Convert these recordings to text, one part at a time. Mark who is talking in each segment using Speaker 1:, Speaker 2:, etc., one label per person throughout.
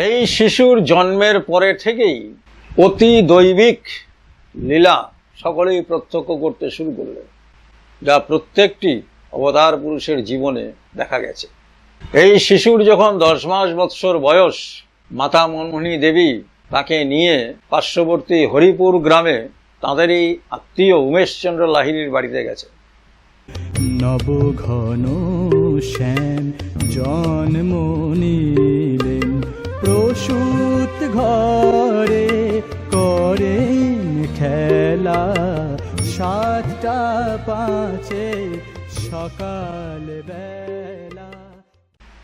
Speaker 1: এই শিশুর জন্মের পরে থেকেই অতি দৈবিক লীলা সকলেই প্রত্যক্ষ করতে শুরু করলেন, যা প্রত্যেকটি অবতার পুরুষের জীবনে দেখা গেছে। এই শিশুর যখন 10 মাস বৎসর বয়স, মাতা মনমোহিনী দেবী তাকে নিয়ে পার্শ্ববর্তী হরিপুর গ্রামে তাঁদেরই আত্মীয় উমেশচন্দ্র লাহিড়ীর বাড়িতে গেছে।
Speaker 2: নবঘন শ্যাম জন্ম নিলেন, প্রসূত ঘরে করেন খেলা, 7টা 5 সকাল বেলা।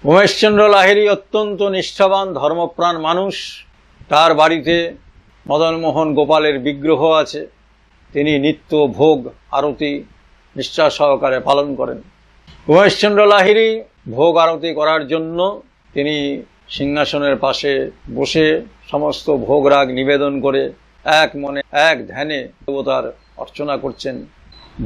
Speaker 1: উমেশচন্দ্র লাহিড়ী অত্যন্ত নিষ্ঠাবান ধর্মপ্রাণ মানুষ। তার বাড়িতে মদনমোহন গোপালের বিগ্রহ আছে। তিনি নিত্য ভোগ আরতি নিষ্ঠা সহকারে পালন করেন। উমেশচন্দ্র লাহিড়ী ভোগ আরতি করার জন্য তিনি সিংহাসনের পাশে বসে সমস্ত ভোগরাগ নিবেদন করে এক মনে এক ধ্যানে দেবতার অর্চনা করছেন।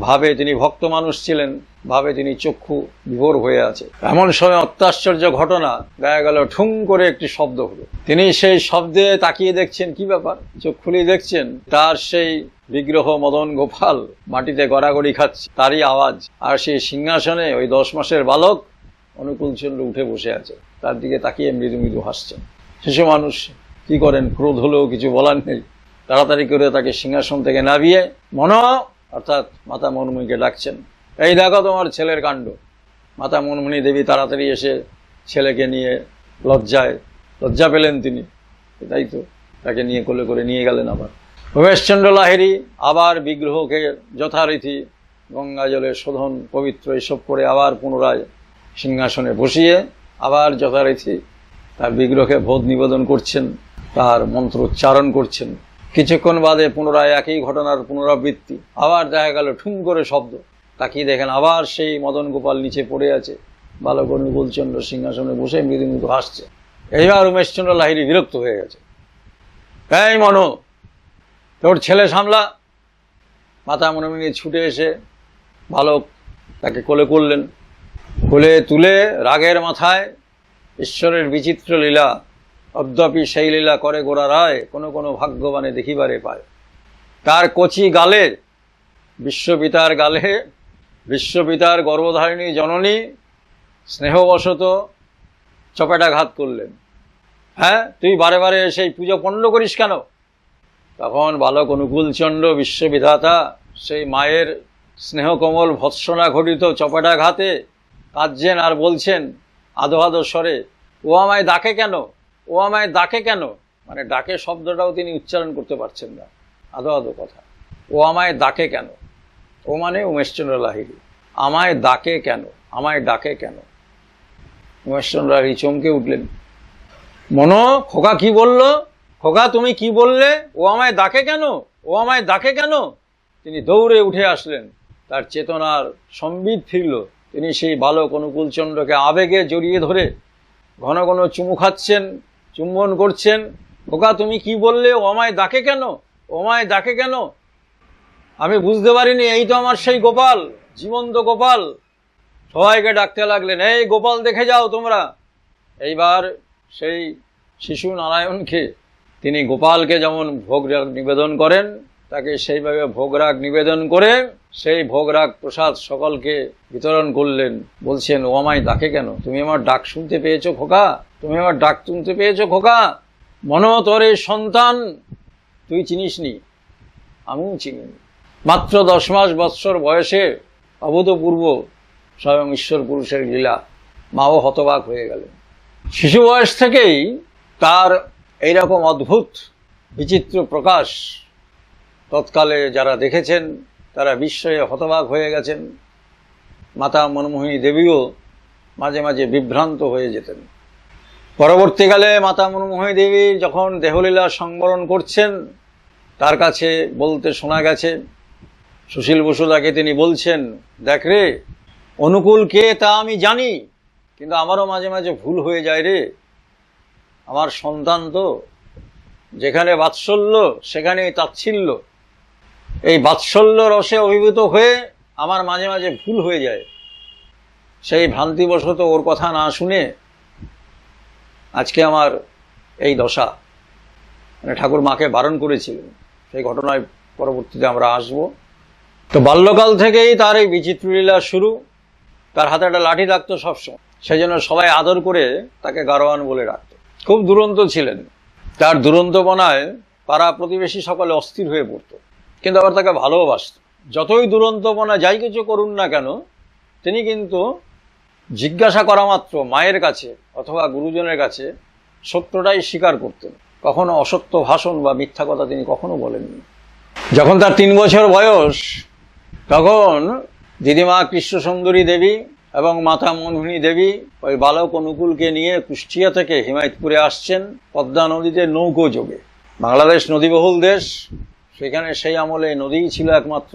Speaker 1: ভাবে তিনি ভক্ত মানুষ ছিলেন, ভাবে তিনি চক্ষু বিভোর হয়ে আছে। এমন সময় অত্যাশ্চর্য ঘটনা, দেখা গেল ঠুং করে একটি শব্দ হলো। তিনি সেই শব্দে তাকিয়ে দেখছেন, কি ব্যাপার, চোখ খুলে দেখছেন তার সেই বিগ্রহ মদন গোপাল মাটিতে গড়াগড়ি খাচ্ছে, তারই আওয়াজ। আর সেই সিংহাসনে ওই 10 মাসের বালক অনুকূলচন্দ্র উঠে বসে আছে, তার দিকে তাকিয়ে মৃদু মৃদু হাসছেন। শিশু মানুষ কি করেন, ক্রোধ হলেও কিছু বলার নেই। তাড়াতাড়ি করে তাকে সিংহাসন থেকে নামিয়ে অর্থাৎ মাতা মনমোহিনীকে ডাকছেন, এই দেখো তোমার ছেলের কাণ্ড। মাতা মনমোহিনী দেবী তাড়াতাড়ি এসে ছেলেকে নিয়ে লজ্জা পেলেন তিনি, তাই তো তাকে নিয়ে কোলে করে নিয়ে গেলেন। আবার উমেশচন্দ্র লাহিড়ী আবার বিগ্রহকে যথারীতি গঙ্গা জলে শোধন পবিত্র এসব করে আবার পুনরায় সিংহাসনে বসিয়ে আবার যথারীতি তার বিগ্রহকে ভোগ নিবেদন করছেন, তার মন্ত্র উচ্চারণ করছেন। কিছুক্ষণ বাদে পুনরায় একই ঘটনার পুনরাবৃত্তি। আবার দেখা গেল ঠুং করে শব্দ, তাকিয়ে দেখেন আবার সেই মদন গোপাল নিচে পড়ে আছে, বালক অনুকূলচন্দ্র সিংহাসনে বসে মৃদু মৃদু হাসছে। এইবার উমেশচন্দ্র লাহিড়ী বিরক্ত হয়ে গেছে। এই মনো, তোর ছেলে সামলা। মাতা মনমোহিনী ছুটে এসে বালক তাকে কোলে করলেন। কোলে তুলে রাগের মাথায় ঈশ্বরের বিচিত্র লীলা, অদ্যাপি সেই লীলা করে গোড়া রায় কোনো কোনো ভাগ্যবানে দেখিবারে পায়। তার কচি গালে, বিশ্বপিতার গর্ভধারিণী জননী স্নেহবশত চপেটাঘাত করলেন। হ্যাঁ, তুই বারে বারে সেই পুজো পণ্ড করিস কেন? তখন বালক অনুকূলচন্দ্র বিশ্ববিধাতা সেই মায়ের স্নেহকমল ভৎসনা ঘটিত চপেটাঘাতে কাঁদছেন আর বলছেন আদো আদো স্বরে, ও আমায় ডাকে কেন, ও আমায় ডাকে কেন। মানে ডাকে শব্দটাও তিনি উচ্চারণ করতে পারছেন না, আদো আদো কথা। ও আমায় ডাকে কেন, ও মানে উমেশচন্দ্র লাহিড়ী, আমায় ডাকে কেন, আমায় ডাকে কেন। উমেশচন্দ্র লাহিড়ী চমকে উঠলেন। মনো, খোকা কি বলল? খোকা তুমি কি বললে? ও আমায় ডাকে কেন, ও আমায় ডাকে কেন? তিনি দৌড়ে উঠে আসলেন, তার চেতনার সম্বিত ফিরল। তিনি সেই বালক অনুকূলচন্দ্রকে আবেগে জড়িয়ে ধরে ঘন ঘন চুমু খাচ্ছেন, চুম্বন করছেন। খোকা তুমি কি বললে? ও আমায় ডাকে কেন, ও আমায় ডাকে কেন? আমি বুঝতে পারিনি, এই তো আমার সেই গোপাল, জীবন্ত গোপাল। সবাইকে ডাকতে লাগলেন, এই গোপাল দেখে যাও তোমরা। এইবার সেই শিশু নারায়ণকে, তিনি গোপালকে যেমন ভোগরাগ নিবেদন করেন, তাকে সেইভাবে ভোগরাগ নিবেদন করে সেই ভোগরাগ প্রসাদ সকলকে বিতরণ করলেন। বলছেন, ও আমায় ডাকে কেন? তুমি আমার ডাক শুনতে পেয়েছো খোকা? তুমি আমার ডাক শুনতে পেয়েছো খোকা? মনো, তোর এই সন্তান তুই চিনিসনি, আমিও চিনিনি। মাত্র 10 মাস বৎসর বয়সে অভূতপূর্ব স্বয়ং ঈশ্বর পুরুষের লীলা। মাও হতবাক হয়ে গেলেন। শিশু বয়স থেকেই তার এইরকম অদ্ভুত বিচিত্র প্রকাশ তৎকালে যারা দেখেছেন তারা বিস্ময়ে হতবাক হয়ে গেছেন। মাতা মনমোহিনী দেবীও মাঝে মাঝে বিভ্রান্ত হয়ে যেতেন। পরবর্তীকালে মাতা মনমোহিনী দেবী যখন দেহলীলা সংবরণ করছেন, তার কাছে বলতে শোনা গেছে, সুশীল বসু তাকে তিনি বলছেন, দেখ রে, অনুকূল কে তা আমি জানি, কিন্তু আমারও মাঝে মাঝে ভুল হয়ে যায় রে। আমার সন্তান তো, যেখানে বাৎসল্য সেখানেই তাচ্ছিল্য। এই বাৎসল্য রসে অভিভূত হয়ে আমার মাঝে মাঝে ভুল হয়ে যায়। সেই ভ্রান্তিবশত ওর কথা না শুনে আজকে আমার এই দশা, মানে ঠাকুর মাকে বারণ করেছিলেন। সেই ঘটনায় পরবর্তীতে আমরা আসব। তো বাল্যকাল থেকেই তার এই বিচিত্র লীলা শুরু। তার হাতে একটা লাঠি থাকতো সবসময়, সেই জন্য সবাই আদর করে তাকে গারোয়ান বলে ডাকত। খুব দুরন্ত ছিলেন। তার দুরন্তপনায় পাড়া প্রতিবেশী সকলে অস্থির হয়ে পড়ত, কিন্তু আবার তাকে ভালোবাসত। যতই দুরন্তপনা যাই কিছু করুন না কেন, তিনি কিন্তু জিজ্ঞাসা করা মাত্র মায়ের কাছে অথবা গুরুজনের কাছে সত্যটাই স্বীকার করতেন। কখনো অসত্য ভাষণ বা মিথ্যা কথা তিনি কখনো বলেননি। যখন তার 3 বছর বয়স, তখন দিদিমা কৃষ্ণসুন্দরী দেবী এবং মাতা মনমোহিনী দেবী ওই বালক অনুকূলকে নিয়ে কুষ্টিয়া থেকে হিমায়তপুরে আসছেন পদ্মা নদীতে নৌকো যোগে। বাংলাদেশ নদীবহুল দেশ, সেখানে সেই আমলে নদীই ছিল একমাত্র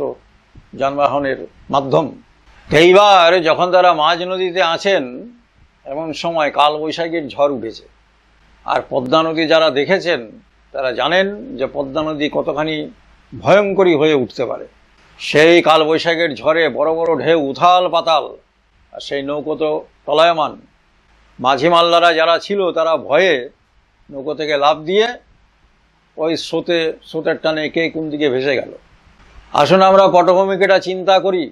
Speaker 1: যানবাহনের মাধ্যম। এইবার যখন তারা মাঝ নদীতে আছেন, এমন সময় কালবৈশাখীর ঝড় উঠেছে। আর পদ্মা নদী যারা দেখেছেন তারা জানেন যে পদ্মা নদী কতখানি ভয়ঙ্করী হয়ে উঠতে পারে। সেই কালবৈশাখীর ঝড়ে বড় বড় ঢেউ উথাল পাতাল, আর সেই নৌকো তো টলায়মান। মাঝি মাল্লারা যারা ছিল তারা ভয়ে নৌকো থেকে লাফ দিয়ে ওই স্রোতের টানে কে কোন দিকে ভেসে গেল। আসুন আমরা পটভূমিকাটা চিন্তা করি।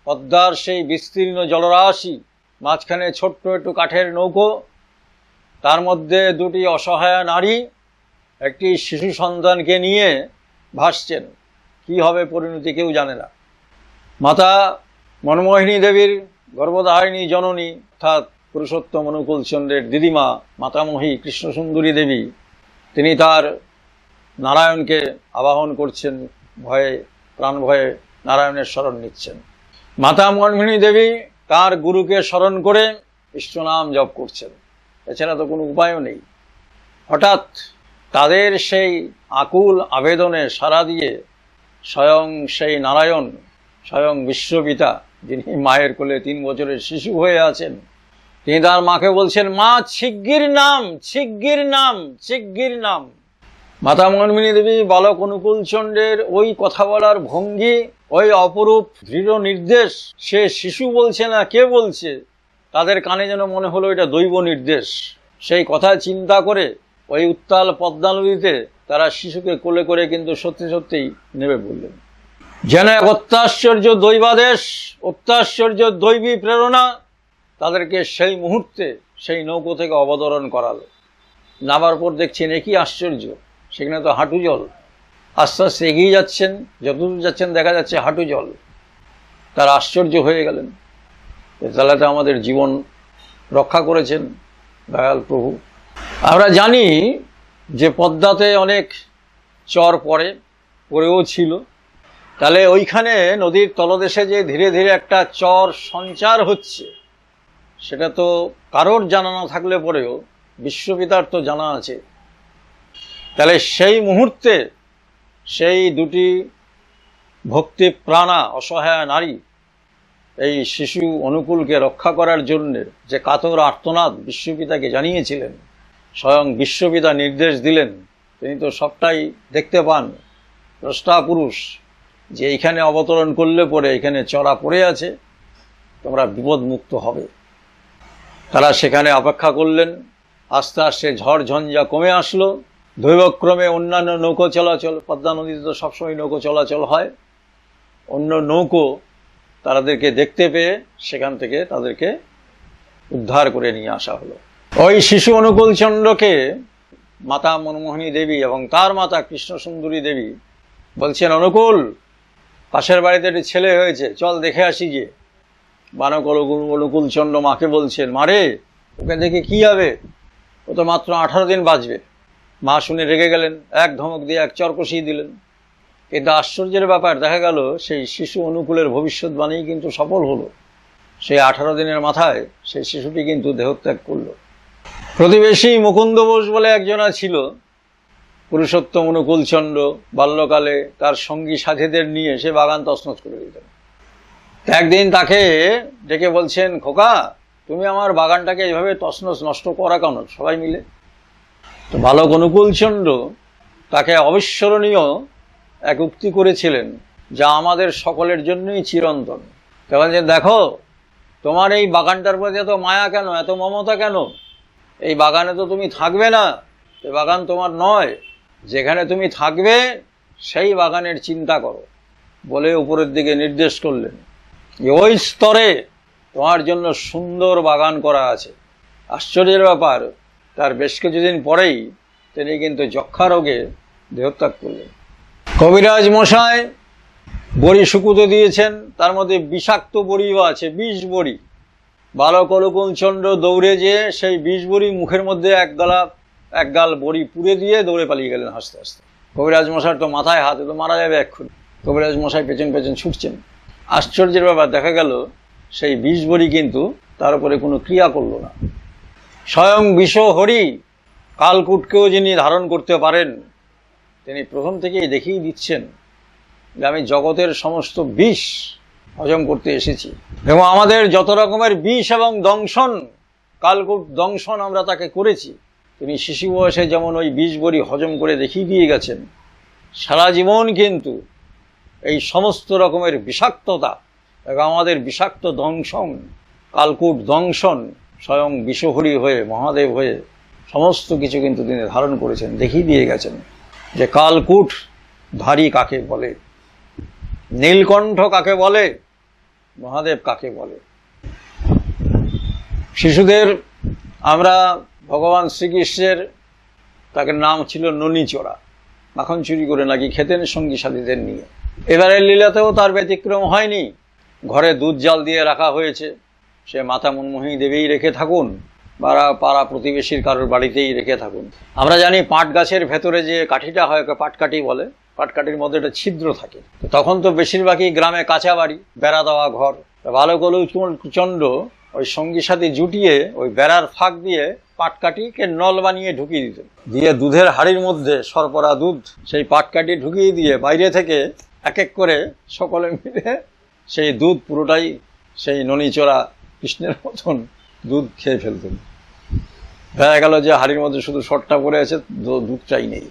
Speaker 1: পদ্মার সেই বিস্তীর্ণ জলরাশি, মাঝখানে ছোট্ট একটু কাঠের নৌকো, তার মধ্যে 2টি অসহায় নারী একটি শিশু সন্তানকে নিয়ে ভাসছেন। কি হবে পরিণতি কেউ জানে না। মাতা মনমোহিনী দেবীর গর্ভধারিণী জননী অর্থাৎ পুরুষোত্তম অনুকূল চন্দ্রের দিদিমা মাতামহী কৃষ্ণসুন্দরী দেবী, তিনি তার নারায়ণকে আবাহন করছেন, ভয়ে প্রাণ ভয়ে নারায়ণের শরণ নিচ্ছেন। মাতা মনমোহিনী দেবী তার গুরুকে স্মরণ করে কৃষ্ণনাম জপ করছেন, এছাড়া তো কোনো উপায়ও নেই। হঠাৎ তাদের সেই আকুল আবেদনে সাড়া দিয়ে স্বয়ং সেই নারায়ণ, স্বয়ং বিশ্বপিতা, যিনি মায়ের কোলে 3 বছরের শিশু হয়ে আছেন, তিনি তার মাকে বলছেন, মা শিগগির নাম, শিগগির নাম, শিগগির নাম। মাতা মনমোহিনী দেবী বালক অনুকূল চন্দ্রের ওই কথা বলার ভঙ্গি, ওই অপরূপ দৃঢ় নির্দেশ, সে শিশু বলছে না কে বলছে, তাদের কানে যেন মনে হলো এটা দৈব নির্দেশ। সেই কথা চিন্তা করে ওই উত্তাল পদ্মা নদীতে তারা শিশুকে কোলে করে কিন্তু সত্যি সত্যিই নেমে পড়লেন। যেন এক অত্যাশ্চর্য দৈবাদেশ, অত্যাশ্চর্য দৈবী প্রেরণা তাদেরকে সেই মুহূর্তে সেই নৌকো থেকে অবতরণ করালো। নামার পর দেখছেন একই আশ্চর্য, সেখানে তো হাঁটু জল। আস্তে আস্তে এগিয়ে যাচ্ছেন, যতদূর যাচ্ছেন দেখা যাচ্ছে হাঁটু জল। তারা আশ্চর্য হয়ে গেলেন, তাহলে তো আমাদের জীবন রক্ষা করেছেন দয়াল প্রভু। আমরা জানি যে পদ্মাতে অনেক চর পড়েও ছিল। তাহলে ওইখানে নদীর তলদেশে যে ধীরে ধীরে একটা চর সঞ্চার হচ্ছে, সেটা তো কারোর জানা না থাকলে পরেও বিশ্বপিতার তো জানা আছে। তাহলে সেই মুহূর্তে সেই 2টি ভক্তি প্রাণা অসহায় নারী এই শিশু অনুকূলকে রক্ষা করার জন্য যে কাতর আর্তনাদ বিশ্বপিতাকে জানিয়েছিলেন, স্বয়ং বিশ্বপিতা নির্দেশ দিলেন। তিনি তো সবটাই দেখতে পান, দ্রষ্টা পুরুষ, যে এইখানে অবতরণ করলে পরে এখানে চড়া পড়ে আছে, তোমরা বিপদমুক্ত হবে। তারা সেখানে অপেক্ষা করলেন। আস্তে আস্তে ঝড় ঝঞ্ঝা কমে আসলো। দৈবক্রমে অন্যান্য নৌকো চলাচল, পদ্মা নদীতে তো সবসময় নৌকো চলাচল হয়, অন্য নৌকো তাদেরকে দেখতে পেয়ে সেখান থেকে তাদেরকে উদ্ধার করে নিয়ে আসা হলো। ওই শিশু অনুকূল চন্দ্রকে মাতা মনমোহিনী দেবী এবং তার মাতা কৃষ্ণসুন্দরী দেবী বলছেন, অনুকূল, পাশের বাড়িতে একটি ছেলে হয়েছে, চল দেখে আসি গিয়ে। বালক অনুকূল চন্দ্র মাকে বলছেন, মারে ওকে দেখে কি হবে, ও তো মাত্র 18 দিন বাঁচবে। মা শুনে রেগে গেলেন, এক ধমক দিয়ে এক চর কষিয়ে দিলেন। কিন্তু আশ্চর্যের ব্যাপার, দেখা গেল সেই শিশু অনুকূলের ভবিষ্যৎবাণী কিন্তু সফল হলো। সেই 18 দিনের মাথায় সেই শিশুটি কিন্তু দেহত্যাগ করল। প্রতিবেশী মুকুন্দ বোস বলে একজনা ছিল, পুরুষোত্তম অনুকূল চন্দ্র বাল্যকালে তার সঙ্গী সাথীদের নিয়ে সে বাগান তছনছ করে দিতেন। একদিন তাকে ডেকে বলছেন, খোকা, তুমি আমার বাগানটাকে এইভাবে তছনছ নষ্ট করা কেন সবাই মিলে? তো বালক অনুকূল চন্দ্র তাকে অবিস্মরণীয় এক উক্তি করেছিলেন, যা আমাদের সকলের জন্যই চিরন্তন। তখন যে দেখো, তোমার এই বাগানটার প্রতি এত মায়া কেন, এত মমতা কেন? এই বাগানে তো তুমি থাকবে না, এ বাগান তোমার নয়, যেখানে তুমি থাকবে সেই বাগানের চিন্তা করো বলে উপরের দিকে নির্দেশ করলেন যে ওই স্তরে তোমার জন্য সুন্দর বাগান করা আছে। আশ্চর্যের ব্যাপার, তার বেশ কিছুদিন পরেই তিনি কিন্তু যক্ষা রোগে দেহত্যাগ করলেন। কবিরাজ মশাই বড়ি শুকুতে দিয়েছেন, তার মধ্যে বিষাক্ত বড়িও আছে, 20 বড়ি। বালক অনুকূল চন্দ্র দৌড়ে যেয়ে সেই 20 বড়ি মুখের মধ্যে এক গাল বড়ি পুড়ে দিয়ে দৌড়ে পালিয়ে গেলেন হাসতে হাসতে। কবিরাজ মশাইয়ের তো মাথায় হাত, তো মারা যাবে এক্ষুনি। কবিরাজ মশাই পেছন পেছন ছুটছেন। আশ্চর্যের ব্যাপার, দেখা গেল সেই 20 বড়ি কিন্তু তার উপরে কোনো ক্রিয়া করল না। স্বয়ং বিষহরি কালকূটকেও যিনি ধারণ করতে পারেন, তিনি প্রথম থেকেই দেখিয়ে দিচ্ছেন যে আমি জগতের সমস্ত বিষ হজম করতে এসেছি, এবং আমাদের যত রকমের বিষ এবং দংশন, কালকূট দংশন আমরা তাকে করেছি। তিনি শিশু বয়সে যেমন ওই 20 বড়ি হজম করে দেখিয়ে দিয়ে গেছেন, সারা জীবন কিন্তু এই সমস্ত রকমের বিষাক্ততা এবং আমাদের বিষাক্ত দংশন, কালকূট দংশন স্বয়ং বিষহরি হয়ে, মহাদেব হয়ে সমস্ত কিছু কিন্তু তিনি ধারণ করেছেন, দেখিয়ে দিয়ে গেছেন যে কালকূট ধারী কাকে বলে, নীলকণ্ঠ কাকে বলে, মহাদেব কাকে বলে। শিশুদের আমরা ভগবান শ্রীকৃষ্ণের, তাকে নাম ছিল ননীচোরা, মাখন চুরি করে নাকি খেতেন সঙ্গী সাথীদের নিয়ে। এবারের লীলাতেও তার ব্যতিক্রম হয়নি। ঘরে দুধ জাল দিয়ে রাখা হয়েছে, সে মাতা মনমোহিনী দেবেই রেখে থাকুন বা পাড়া প্রতিবেশীর কারোর বাড়িতেই রেখে থাকুন। আমরা জানি পাট গাছের ভেতরে যে কাঠিটা হয়, পাটকাঠি বলে, পাটকাঠির মধ্যে একটা ছিদ্র থাকে। তখন তো বেশিরভাগই গ্রামে কাঁচা বাড়ি, বেড়া দেওয়া ঘর। বালক চন্দ্র ওই সঙ্গী সাথী জুটিয়ে ওই বেড়ার ফাঁক দিয়ে পাটকাঠিকে নল বানিয়ে ঢুকিয়ে দিতেন, দিয়ে দুধের হাঁড়ির মধ্যে সরপরা দুধ সেই পাটকাঠি ঢুকিয়ে দিয়ে বাইরে থেকে এক এক করে সকলে মিলে সেই দুধ পুরোটাই সেই ননীচোরা কৃষ্ণের মতন দুধ খেয়ে ফেলতেন। দেখা গেল যে হাঁড়ির মধ্যে শুধু শটটা পড়ে আছে, দুধটাই নেই।